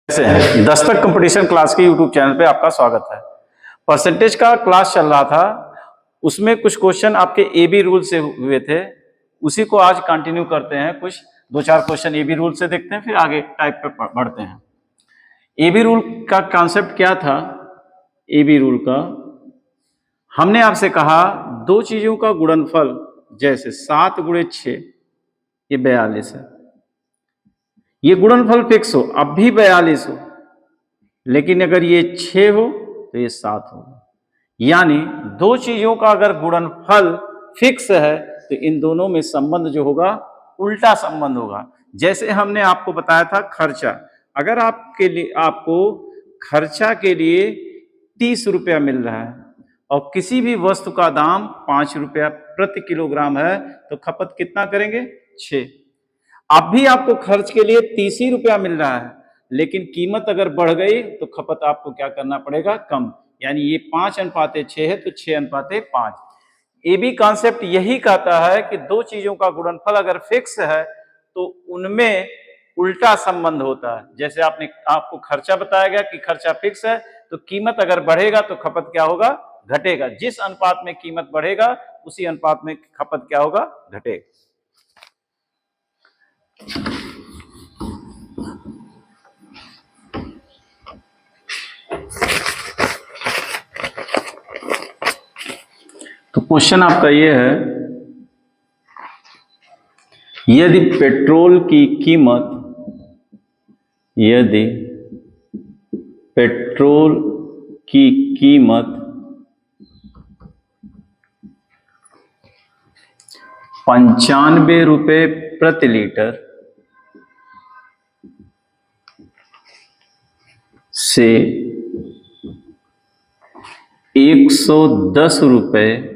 कैसे हैं? Dastak competition class के यूट्यूब चैनल पे आपका स्वागत है। परसेंटेज का क्लास चल रहा था, उसमें कुछ क्वेश्चन आपके एबी रूल से हुए थे, उसी को आज कंटिन्यू करते हैं। कुछ दो चार क्वेश्चन एबी रूल से देखते हैं, फिर आगे टाइप पे बढ़ते हैं। एबी रूल का कॉन्सेप्ट क्या था? एबी रूल का हमने आपसे कहा दो चीजों का गुणनफल, जैसे 7 गुणे 6 ये 42 है। ये गुणनफल फिक्स हो, अब भी 42 हो, लेकिन अगर ये 6 हो तो ये 7 होगा। यानी दो चीजों का अगर गुणनफल फिक्स है तो इन दोनों में संबंध जो होगा उल्टा संबंध होगा। जैसे हमने आपको बताया था खर्चा, अगर आपको खर्चा के लिए 30 रुपया मिल रहा है और किसी भी वस्तु का दाम 5 रुपया प्रति किलोग्राम है, तो खपत कितना करेंगे? 6। अब भी आपको खर्च के लिए 30 ही रुपया मिल रहा है, लेकिन कीमत अगर बढ़ गई तो खपत आपको क्या करना पड़ेगा? कम। यानी ये 5:6 है तो 6:5। ये भी कॉन्सेप्ट यही कहता है कि दो चीजों का गुणनफल अगर फिक्स है तो उनमें उल्टा संबंध होता है। जैसे आपको खर्चा बताया गया कि खर्चा फिक्स है, तो कीमत अगर बढ़ेगा तो खपत क्या होगा? घटेगा। जिस अनुपात में कीमत बढ़ेगा उसी अनुपात में खपत क्या होगा? घटेगा। तो क्वेश्चन आपका ये है, यदि पेट्रोल की कीमत 95 रुपए प्रति लीटर से 110 रुपए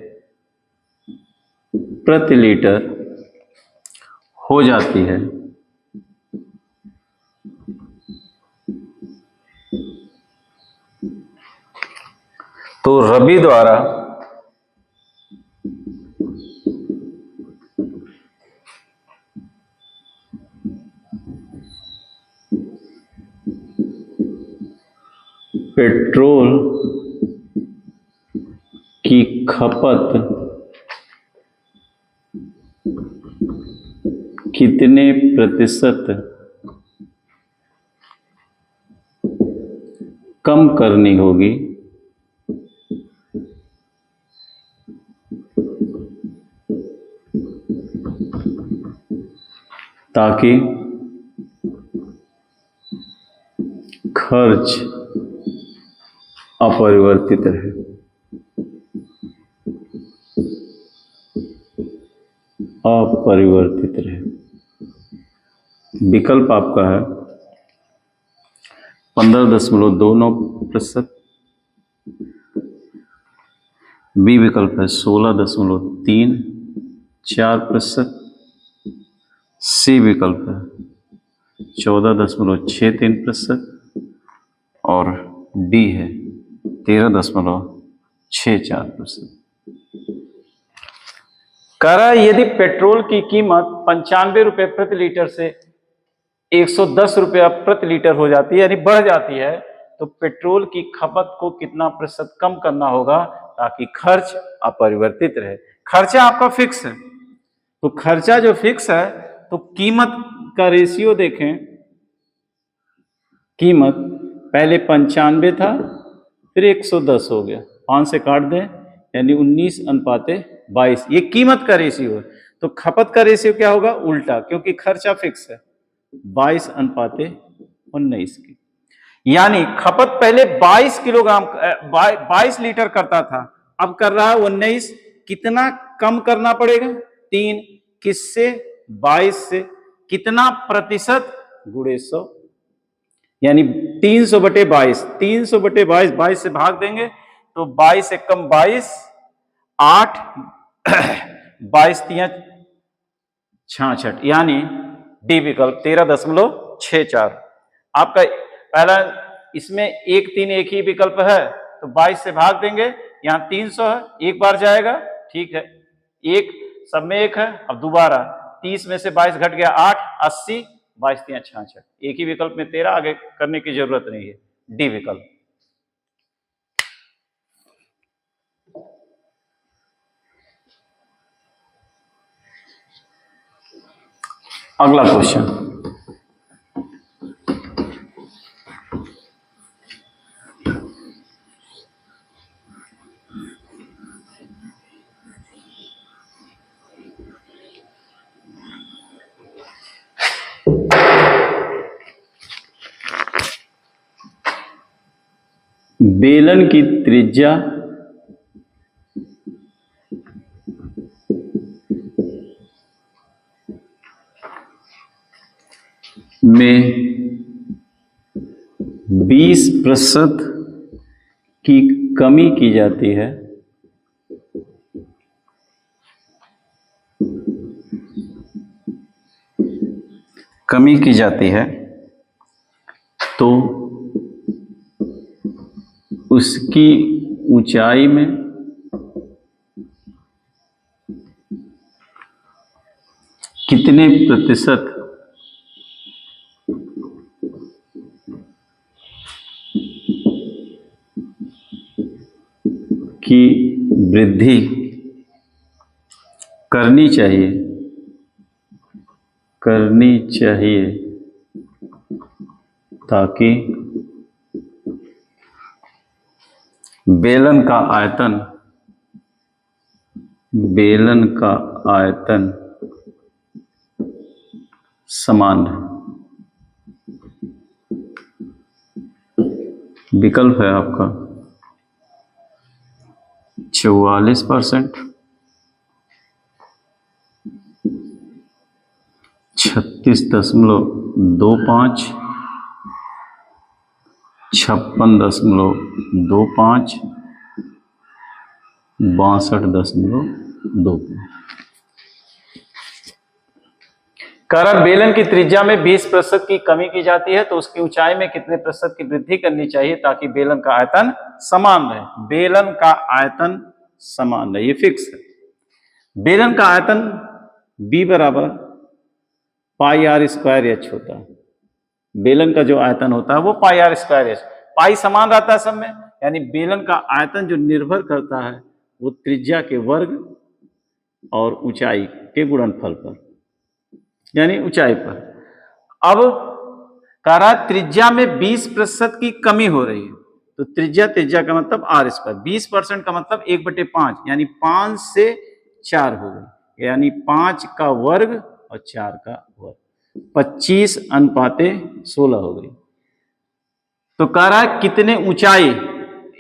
प्रति लीटर हो जाती है, तो रबी द्वारा पेट्रोल की खपत कितने प्रतिशत कम करनी होगी ताकि खर्च अपरिवर्तित रहे? अपरिवर्तित रहे। विकल्प आपका है 15.29%, बी विकल्प है 16.34%, सी विकल्प है 14.63% और डी है 13.64%। कह रहा है यदि पेट्रोल की कीमत 95 रुपए प्रति लीटर से 110 रुपया प्रति लीटर हो जाती है, यानी बढ़ जाती है, तो पेट्रोल की खपत को कितना प्रतिशत कम करना होगा ताकि खर्च अपरिवर्तित रहे? खर्चा आपका फिक्स है, तो खर्चा जो फिक्स है तो कीमत का रेशियो देखें। कीमत पहले 95 था, फिर 110 हो गया, 5 से काट दें यानी 19:22। ये कीमत का रेशियो है, तो खपत का रेशियो क्या होगा? उल्टा, क्योंकि खर्चा फिक्स है 22:19 की। यानी खपत पहले 22 किलोग्राम 22 लीटर करता था, अब कर रहा है 19। कितना कम करना पड़ेगा? 3। किससे? 22 से। कितना प्रतिशत? गुणे 100, यानी 300/22। 300/22, 22 से भाग देंगे तो 22 से कम 22, 8, 22×3=66, यानी डी विकल्प 13.64। आपका पहला इसमें 1, 3 एक ही विकल्प है, तो 22 से भाग देंगे, यहां 300 है, एक बार जाएगा, ठीक है, एक सब में एक है। अब दोबारा 30 में से 22 घट गया 8, 80, 22 3 66, एक ही विकल्प में 13, आगे करने की जरूरत नहीं है, डी विकल्प। अगला क्वेश्चन, बेलन की त्रिज्या में 20% की कमी की जाती है, तो उसकी ऊंचाई में कितने प्रतिशत की वृद्धि करनी चाहिए ताकि बेलन का आयतन समान है। विकल्प है आपका 44%, 36.25, 56.25, 62.25। कारण बेलन की त्रिज्या में 20% की कमी की जाती है, तो उसकी ऊंचाई में कितने प्रतिशत की वृद्धि करनी चाहिए ताकि बेलन का आयतन समान रहे। बेलन का आयतन समान रहे, ये फिक्स है। बेलन का आयतन B बराबर पाई आर स्क्वायर एच होता है। बेलन का जो आयतन होता है वो पाई आर स्क्वायर एच, पाई समान रहता है सब में, यानी बेलन का आयतन जो निर्भर करता है वो त्रिज्या के वर्ग और ऊंचाई के गुणनफल पर, यानी ऊंचाई पर। अब कह रहा है त्रिज्या में 20% की कमी हो रही है, तो त्रिज्या का मतलब आर स्क्वायर, 20% का मतलब 1/5, यानी 5 से 4 हो गई, यानी 5 का वर्ग और 4 का वर्ग, 25:16 हो गई। तो कह रहा है कितने ऊंचाई,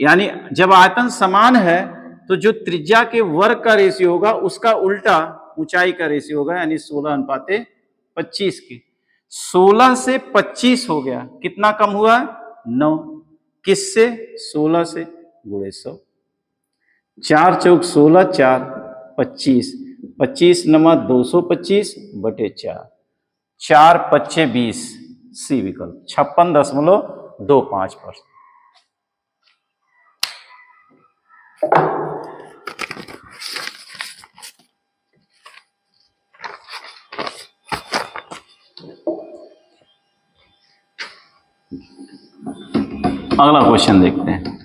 यानी जब आयतन समान है तो जो त्रिज्या के वर्ग का रेशियो होगा उसका उल्टा ऊंचाई का रेशियो होगा, यानी 16:25 की। 16 से 25 हो गया, कितना कम हुआ? 9। किससे? 16 से, गुणे 100। 4 चौक 16, 4 25, 25 नमा 225/4, 4 पच्चे 20, सी विकल्प 56.25%। अगला क्वेश्चन देखते हैं।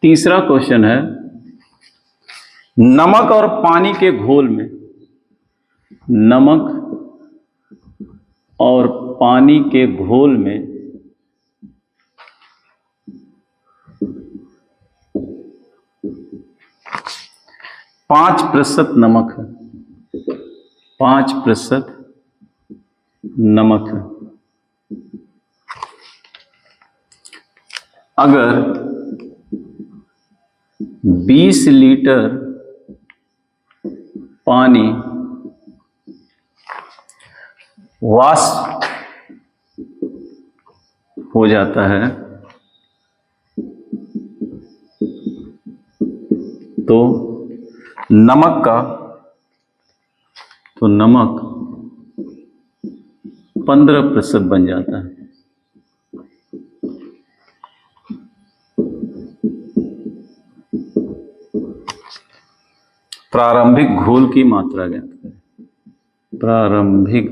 तीसरा क्वेश्चन है, नमक और पानी के घोल में, नमक और पानी के घोल में 5% नमक है, 5% नमक है। अगर 20 लीटर पानी वाष्प हो जाता है तो नमक 15% बन जाता है। प्रारंभिक घोल की मात्रा ज्ञात करें। प्रारंभिक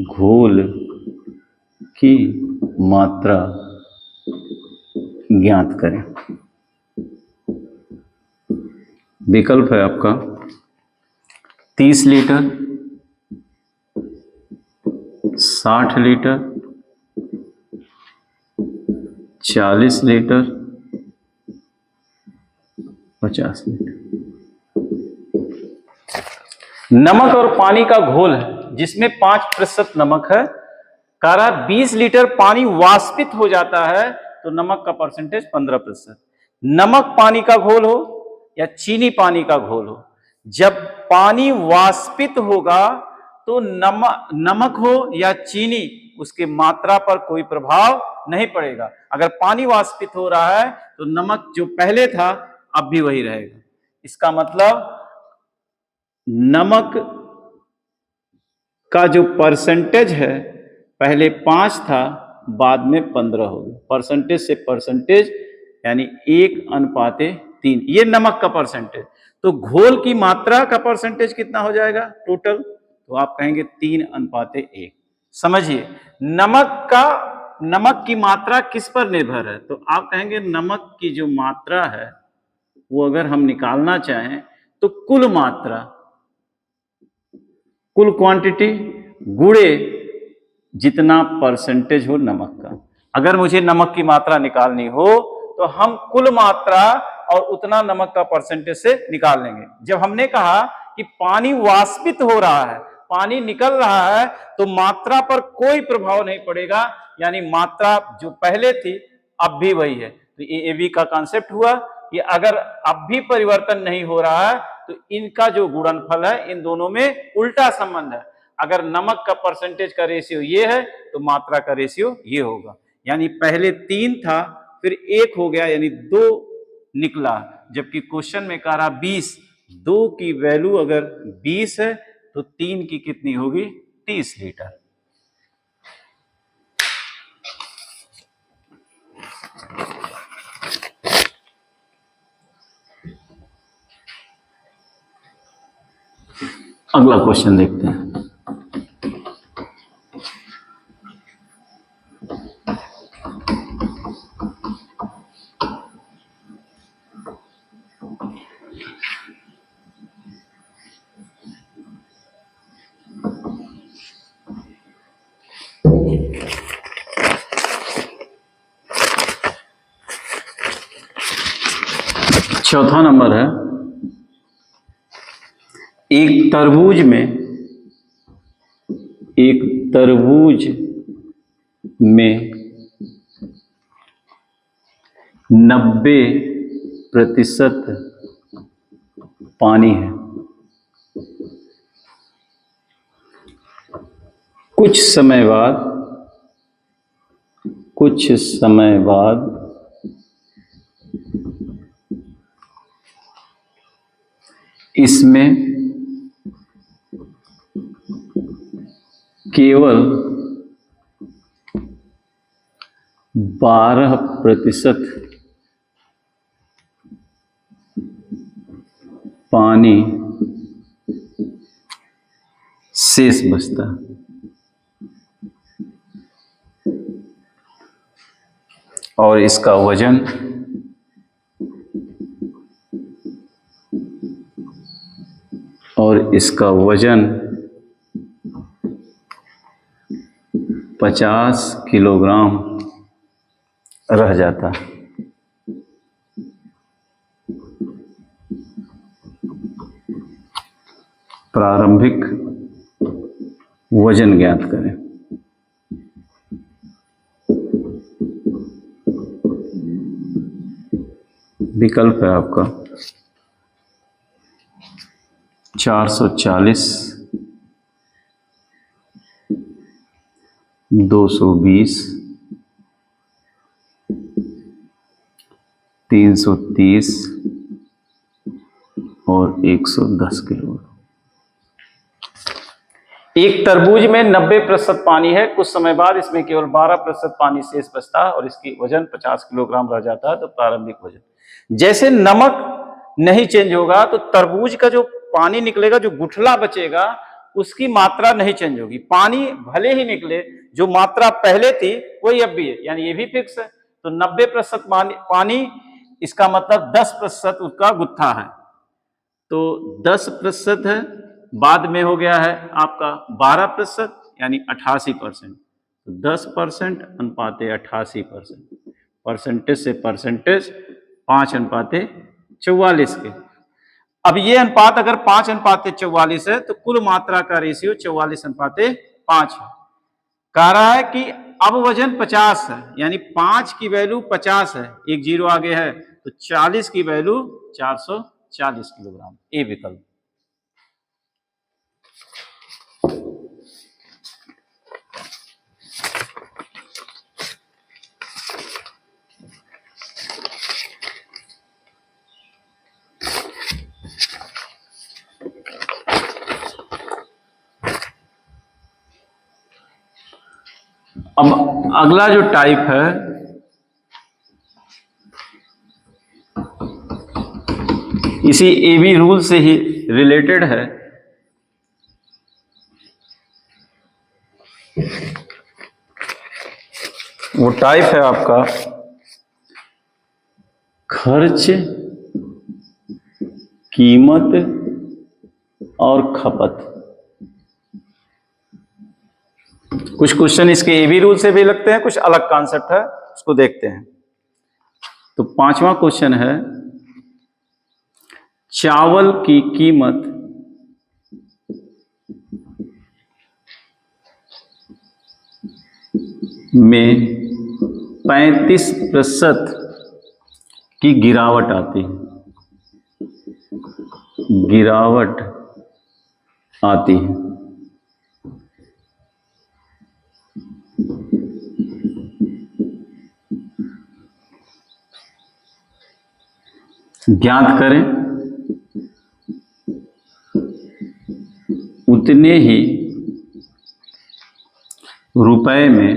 घोल की मात्रा ज्ञात करें। विकल्प है आपका 30 लीटर, 60 लीटर, 40 लीटर, 50 लीटर। नमक और पानी का घोल है जिसमें 5% नमक है। कह रहा 20 लीटर पानी वाष्पित हो जाता है तो नमक का परसेंटेज 15%। नमक पानी का घोल हो या चीनी पानी का घोल हो, जब पानी वाष्पित होगा तो नमक हो या चीनी, उसके मात्रा पर कोई प्रभाव नहीं पड़ेगा। अगर पानी वाष्पित हो रहा है तो नमक जो पहले था अब भी वही रहेगा। इसका मतलब नमक का जो परसेंटेज है पहले 5 था, बाद में 15 हो गया। परसेंटेज से परसेंटेज यानी 1:3, ये नमक का परसेंटेज। तो घोल की मात्रा का परसेंटेज कितना हो जाएगा टोटल? तो आप कहेंगे 3:1। समझिए, नमक की मात्रा किस पर निर्भर है? तो आप कहेंगे नमक की जो मात्रा है वो अगर हम निकालना चाहें तो कुल मात्रा, कुल क्वांटिटी गुणे जितना परसेंटेज हो नमक का। अगर मुझे नमक की मात्रा निकालनी हो तो हम कुल मात्रा और उतना नमक का परसेंटेज से निकाल लेंगे। जब हमने कहा कि पानी वाष्पित हो रहा है, पानी निकल रहा है, तो मात्रा पर कोई प्रभाव नहीं पड़ेगा, यानी मात्रा जो पहले थी अब भी वही है। तो ये एबी का कॉन्सेप्ट हुआ कि अगर अब भी परिवर्तन नहीं हो रहा है तो इनका जो गुणनफल है इन दोनों में उल्टा संबंध है। अगर नमक का परसेंटेज का रेशियो ये है तो मात्रा का रेशियो ये होगा। यानी पहले 3 था फिर 1 हो गया, यानी 2 निकला। जबकि क्वेश्चन में कह रहा 20, 2 की वैल्यू अगर 20 है तो 3 की कितनी होगी? 30 लीटर। अगला क्वेश्चन देखते हैं। चौथा नंबर है, एक तरबूज में 90% पानी है। कुछ समय बाद इसमें केवल 12% पानी शेष बचता है। और इसका वजन 50 किलोग्राम रह जाता है। प्रारंभिक वजन ज्ञात करें। विकल्प है आपका 440, 220, 330 और 110 किलो। एक तरबूज में 90% पानी है, कुछ समय बाद इसमें केवल 12% पानी शेष बचता है और इसकी वजन 50 किलोग्राम रह जाता है। तो प्रारंभिक वजन, जैसे नमक नहीं चेंज होगा तो तरबूज का जो पानी निकलेगा, जो गुठला बचेगा, उसकी मात्रा नहीं चेंज होगी। पानी भले ही निकले, जो मात्रा पहले थी वही अब भी है, यानी ये भी फिक्स है। तो 90% पानी, इसका मतलब 10% उसका गुत्था है। तो 10% है, बाद में हो गया है आपका 12%, यानी 88%। तो 10% अनुपाते 88%, परसेंटेज से परसेंटेज 5:44 के। अब ये अनुपात अगर 5:44 है तो कुल मात्रा का रेशियो 44:5 है। कह रहा है कि अब वजन 50 है, यानी 5 की वैल्यू 50 है, एक जीरो आगे है, तो 40 की वैल्यू 440 किलोग्राम। ए विकल्प। अब अगला जो टाइप है, इसी एबी रूल से ही रिलेटेड है। वो टाइप है आपका खर्च, कीमत और खपत। कुछ क्वेश्चन इसके एबी रूल से भी लगते हैं, कुछ अलग कॉन्सेप्ट है, उसको देखते हैं। तो 5वां क्वेश्चन है, चावल की कीमत में 35% की गिरावट आती है, गिरावट आती है। ज्ञात करें उतने ही रुपए में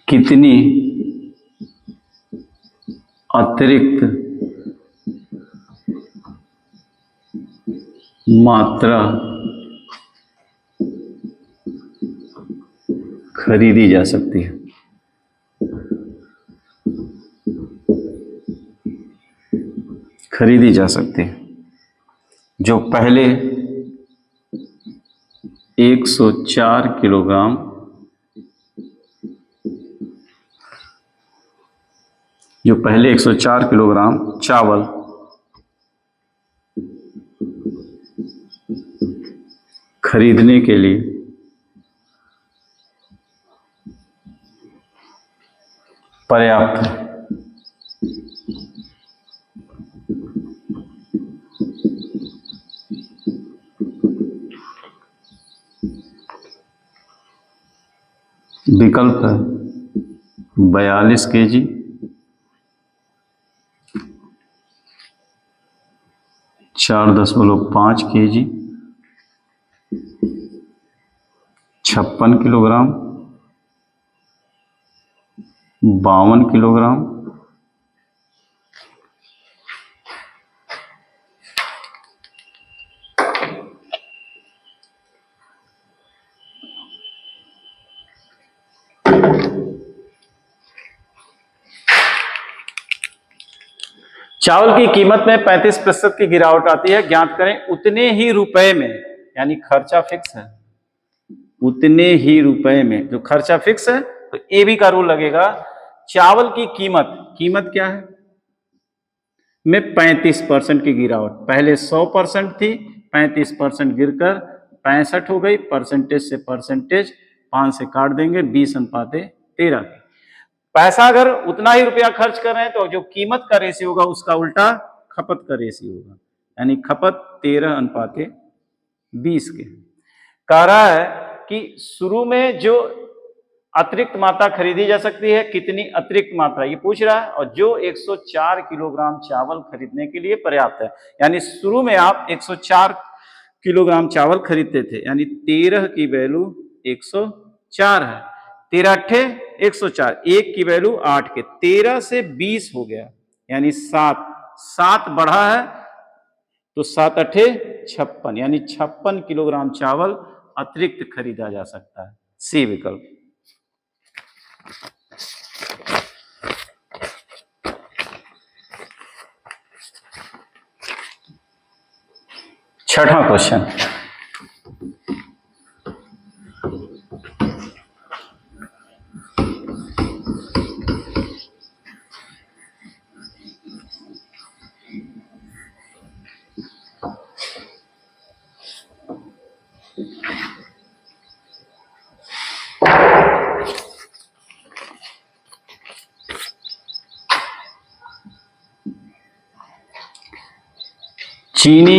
कितनी अतिरिक्त मात्रा खरीदी जा सकती है। खरीदी जा सकती है। जो पहले 104 किलोग्राम चावल खरीदने के लिए पर्याप्त है। विकल्प है 42 केजी, 4.5 केजी, 56 किलोग्राम, 52 किलोग्राम, चावल की कीमत में 35% की गिरावट आती है। ज्ञात करें उतने ही रुपए में, यानी खर्चा फिक्स है, उतने ही रुपए में। जो खर्चा फिक्स है तो ए बी का रूल लगेगा। चावल की कीमत क्या है में 35% की गिरावट, पहले 100% थी, 35% गिरकर 65 हो गई। परसेंटेज से परसेंटेज 5 से काट देंगे, 20:13। पैसा अगर उतना ही रुपया खर्च कर रहे हैं तो जो कीमत का रेशियो होगा उसका उल्टा खपत का रेशियो होगा, यानी खपत 13:20 के। कह रहा है कि शुरू में जो अतिरिक्त मात्रा खरीदी जा सकती है, कितनी अतिरिक्त मात्रा ये पूछ रहा है, और जो 104 किलोग्राम चावल खरीदने के लिए पर्याप्त है। यानी शुरू में आप 104 किलोग्राम चावल खरीदते थे, यानी 13 की वैल्यू 104 है, 13 अट्ठे 104, 1 की वैल्यू 8 के, 13 से 20 हो गया, यानी 7 बढ़ा है तो 7 अट्ठे 56, यानी 56 किलोग्राम चावल अतिरिक्त खरीदा जा सकता है। सी विकल्प। छठा क्वेश्चन, चीनी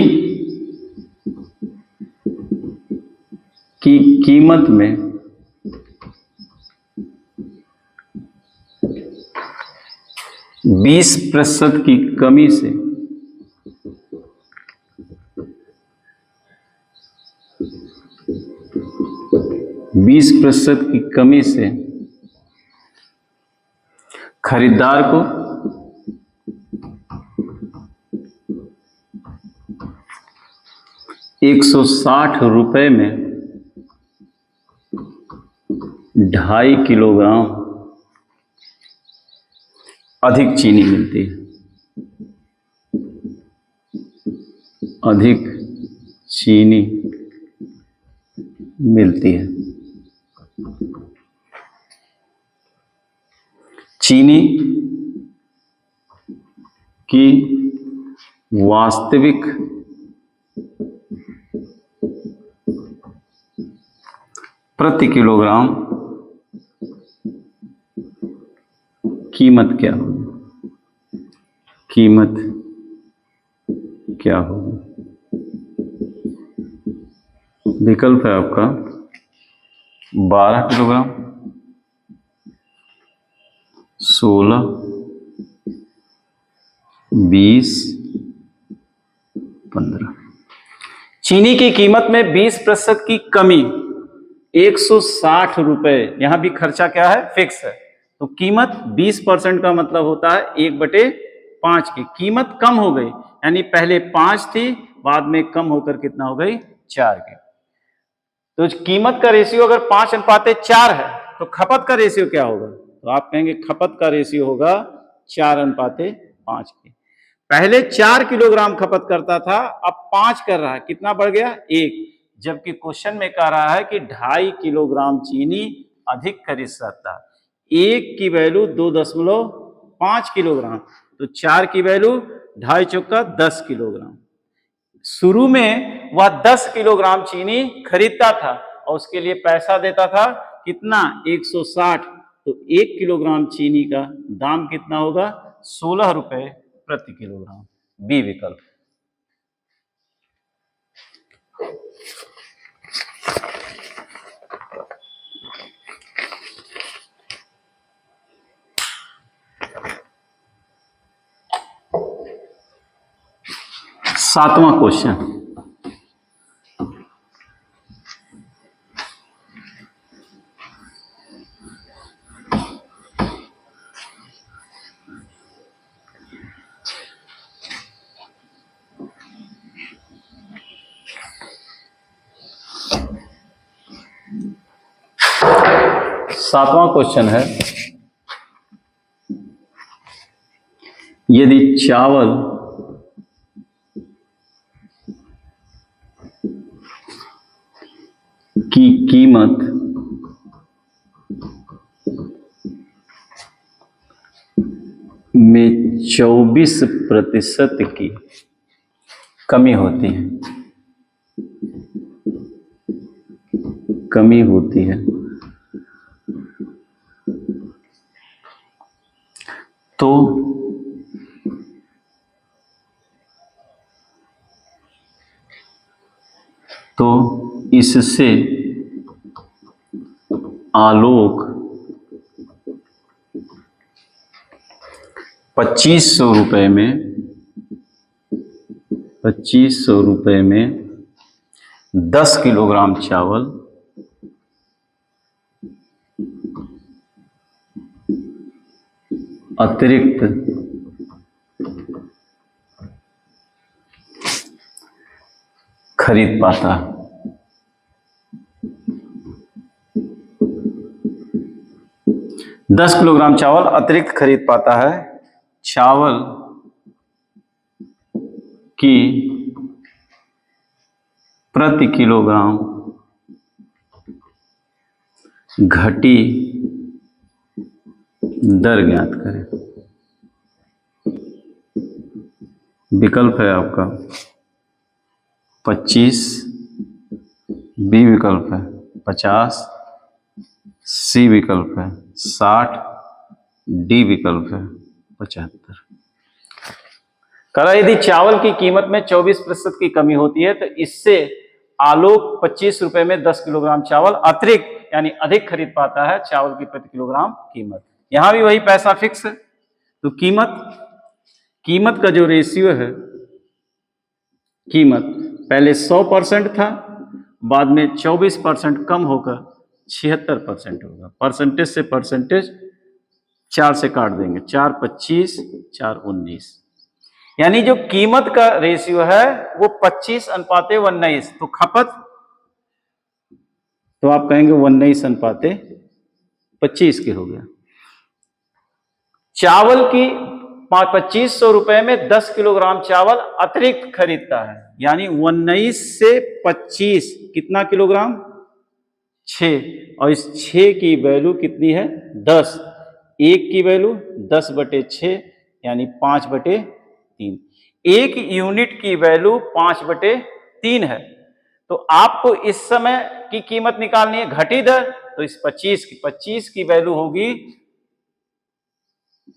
की कीमत में 20% की कमी से खरीदार को ₹160 में 2.5 किलोग्राम अधिक चीनी मिलती है, अधिक चीनी मिलती है। चीनी की वास्तविक प्रति किलोग्राम कीमत क्या होगी? कीमत क्या होगी? विकल्प है आपका 12 किलोग्राम, 16, 20, 15। चीनी की कीमत में 20% की कमी, ₹160। यहां भी खर्चा क्या है? फिक्स है। तो कीमत 20% का मतलब होता है 1/5 की। कीमत कम हो गई, यानी पहले 5 थी, बाद में कम होकर कितना हो गई? 4 की। तो कीमत का रेशियो अगर 5:4 है तो खपत का रेशियो क्या होगा? तो आप कहेंगे खपत का रेशियो होगा 4:5 की। पहले 4 किलोग्राम खपत करता था, अब 5 कर रहा है, कितना बढ़ गया? 1। जबकि क्वेश्चन में कह रहा है कि 2.5 किलोग्राम चीनी अधिक खरीद सकता है। 1 की वैल्यू 2.5 किलोग्राम, तो 4 की वैल्यू 2.5 चौका 10 किलोग्राम। शुरू में वह 10 किलोग्राम चीनी खरीदता था और उसके लिए पैसा देता था कितना? 160। तो 1 किलोग्राम चीनी का दाम कितना होगा? 16 रुपए प्रति किलोग्राम। बी विकल्प। सातवां क्वेश्चन, है, यदि चावल की कीमत में 24% की कमी होती है, तो इससे आलोक 2500 रुपये में 10 किलोग्राम चावल अतिरिक्त खरीद पाता है। दस किलोग्राम चावल अतिरिक्त खरीद पाता है। चावल की प्रति किलोग्राम घटी दर ज्ञात करें। विकल्प है आपका 25, बी विकल्प है 50, सी विकल्प है 60, डी विकल्प है 75। कहा यदि चावल की कीमत में 24% की कमी होती है तो इससे आलोक 25 रुपए में 10 किलोग्राम चावल अतिरिक्त यानी अधिक खरीद पाता है चावल की प्रति किलोग्राम कीमत। यहां भी वही पैसा फिक्स है, तो कीमत का जो रेशियो है, कीमत पहले 100% था, बाद में 24% कम होकर 76% होगा। परसेंटेज से परसेंटेज 4 से काट देंगे, 4 25, 4 19, यानी जो कीमत का रेशियो है वो 25:19। तो खपत तो आप कहेंगे 19:25 के हो गया। चावल की 2500 रुपए में 10 किलोग्राम चावल अतिरिक्त खरीदता है, यानी 19 से 25 कितना किलोग्राम? 6, और इस 6 की वैल्यू कितनी है? 10। 1 की वैल्यू 10/6 यानी 5/3। 1 यूनिट की वैल्यू 5/3 है। तो आपको इस समय की कीमत निकालनी है, घटी दर, तो इस 25 की वैल्यू होगी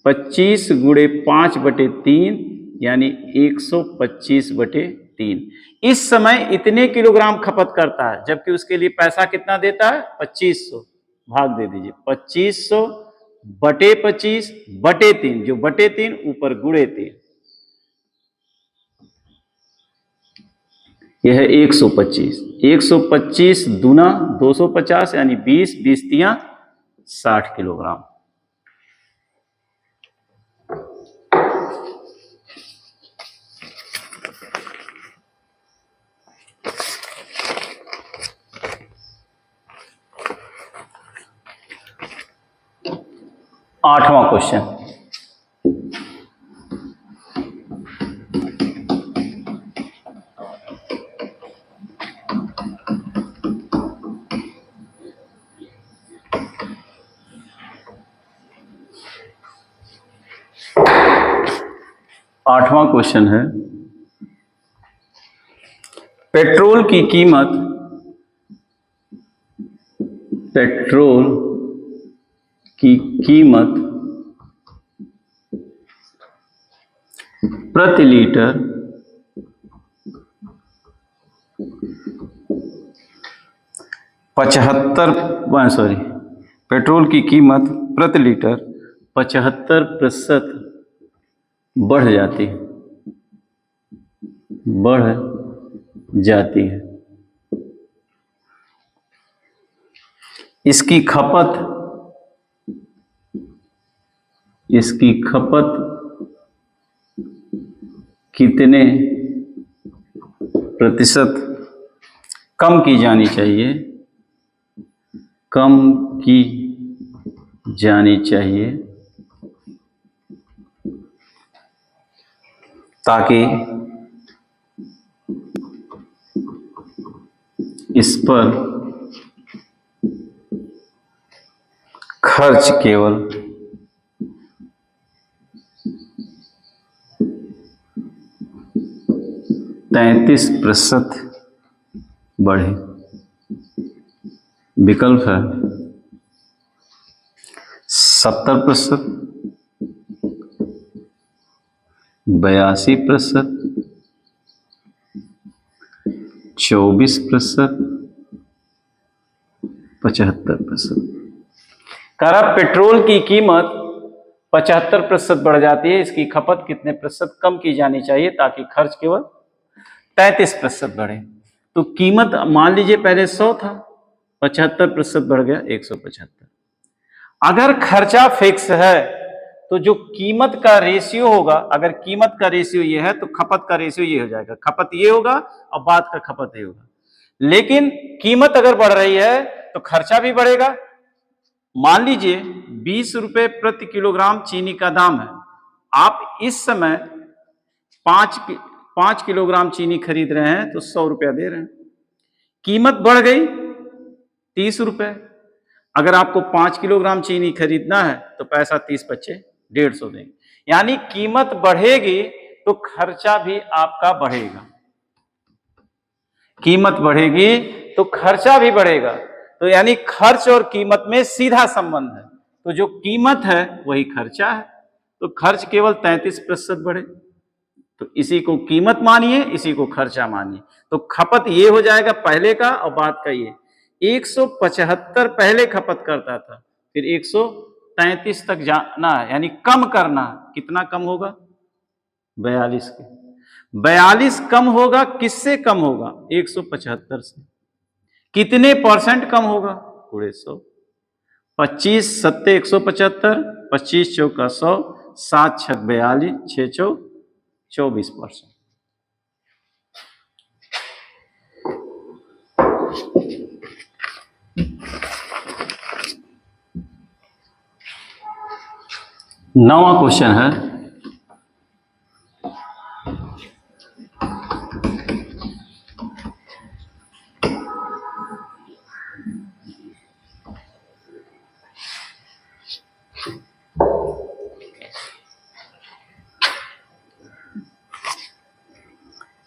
25 गुणे 5/3 यानी 125/3। इस समय इतने किलोग्राम खपत करता है, जबकि उसके लिए पैसा कितना देता है? 2500। भाग दे दीजिए 2500/25/3, जो /3 ऊपर गुणे 3, यह है 125। 125 दूना 250 यानी 20, 20 तियां 60 किलोग्राम। आठवां क्वेश्चन, आठवां क्वेश्चन है पेट्रोल की कीमत प्रति लीटर पेट्रोल की कीमत प्रति लीटर 75% बढ़ जाती है। इसकी खपत कितने प्रतिशत कम की जानी चाहिए ताकि इस पर खर्च केवल 33% बढ़े। विकल्प है 70%, 82%, 24%, 75%। कह रहा पेट्रोल की कीमत 75% बढ़ जाती है, इसकी खपत कितने प्रतिशत कम की जानी चाहिए ताकि खर्च केवल 33% बढ़े। तो कीमत मान लीजिए पहले 100 था, 75% बढ़ गया 175। अगर खर्चा फिक्स है तो जो कीमत का रेशियो होगा, अगर कीमत का रेशियो ये है तो खपत का रेशियो ये हो जाएगा, खपत ये होगा और बाद का खपत ये होगा। लेकिन कीमत अगर बढ़ रही है तो खर्चा भी बढ़ेगा। मान लीजिए 20 रुपए प्रति किलोग्राम चीनी का दाम है, आप इस समय 5 किलोग्राम चीनी खरीद रहे हैं तो 100 रुपया दे रहे हैं। कीमत बढ़ गई 30 रुपए, अगर आपको 5 किलोग्राम चीनी खरीदना है तो पैसा 30 बचे 150 देंगे। यानी कीमत बढ़ेगी तो खर्चा भी आपका बढ़ेगा, कीमत बढ़ेगी तो खर्चा भी बढ़ेगा। तो यानी खर्च और कीमत में सीधा संबंध है। तो जो कीमत है वही खर्चा है, तो खर्च केवल 33% बढ़े, तो इसी को कीमत मानिए, इसी को खर्चा मानिए। तो खपत ये हो जाएगा पहले का और बाद का ये। 175 पहले खपत करता था, फिर 133 तक जाना है, यानी कम करना है। कितना कम होगा? 42 के। 42 कम होगा, किससे कम होगा? 175 से। कितने परसेंट कम होगा? पूरे 100। 25 सत्ते 175, 25 चौका 100, 7 छक 42, 6 चौक 24%। नौवां क्वेश्चन है,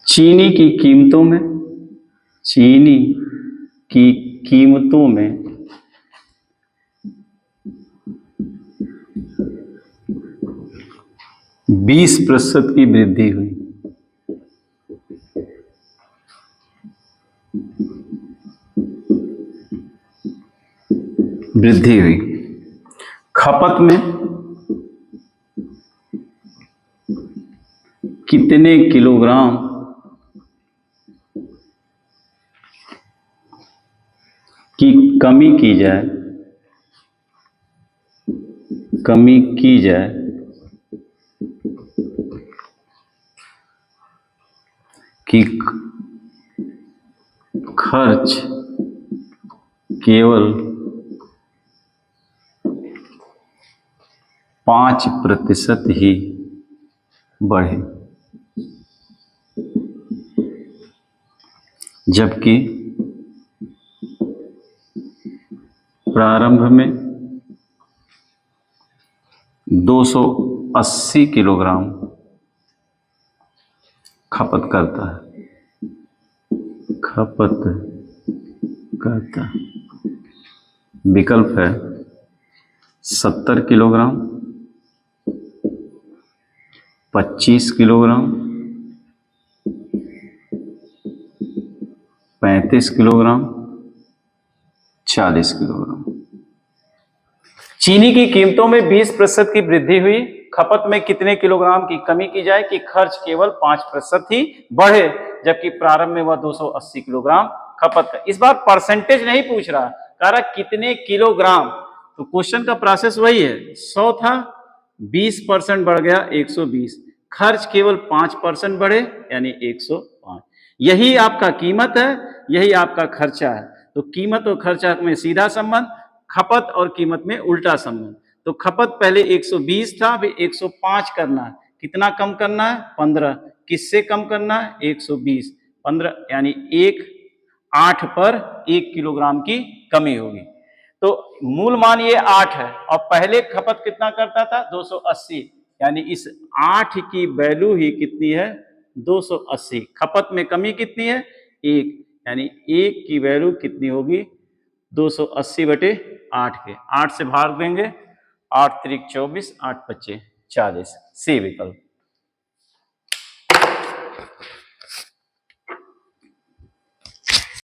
चीनी की कीमतों में 20% की वृद्धि हुई। खपत में कितने किलोग्राम की कमी की जाए कि खर्च केवल 5% ही बढ़े, जबकि प्रारंभ में 280 किलोग्राम खपत करता है। विकल्प है 70 किलोग्राम, 25 किलोग्राम, 35 किलोग्राम, 40 किलोग्राम। चीनी की कीमतों में 20% की वृद्धि हुई, खपत में कितने किलोग्राम की कमी की जाए कि खर्च केवल 5% ही बढ़े, जबकि प्रारंभ में वह 280 किलोग्राम खपत का। इस बार परसेंटेज नहीं पूछ रहा, कह रहा कितने किलोग्राम। तो क्वेश्चन का प्रोसेस वही है, 100 था, 20% बढ़ गया 120, खर्च केवल 5% बढ़े यानी 105। यही आपका कीमत है, यही आपका खर्चा है। तो कीमत और खर्चा में सीधा संबंध, खपत और कीमत में उल्टा संबंध। तो खपत पहले 120 था, फिर 105 करना है। कितना कम करना है? 15। किससे कम करना है? 120। 15 यानी 8 पर 1 किलोग्राम की कमी होगी। तो मूल मान ये 8 है और पहले खपत कितना करता था? 280, यानी इस 8 की वैल्यू ही कितनी है? 280। खपत में कमी कितनी है? 1, यानी 1 की वैल्यू कितनी होगी? 280/8 के। 8 से भाग देंगे, 8 त्रिक 24, 8 पच्चे 40। सी विकल्प।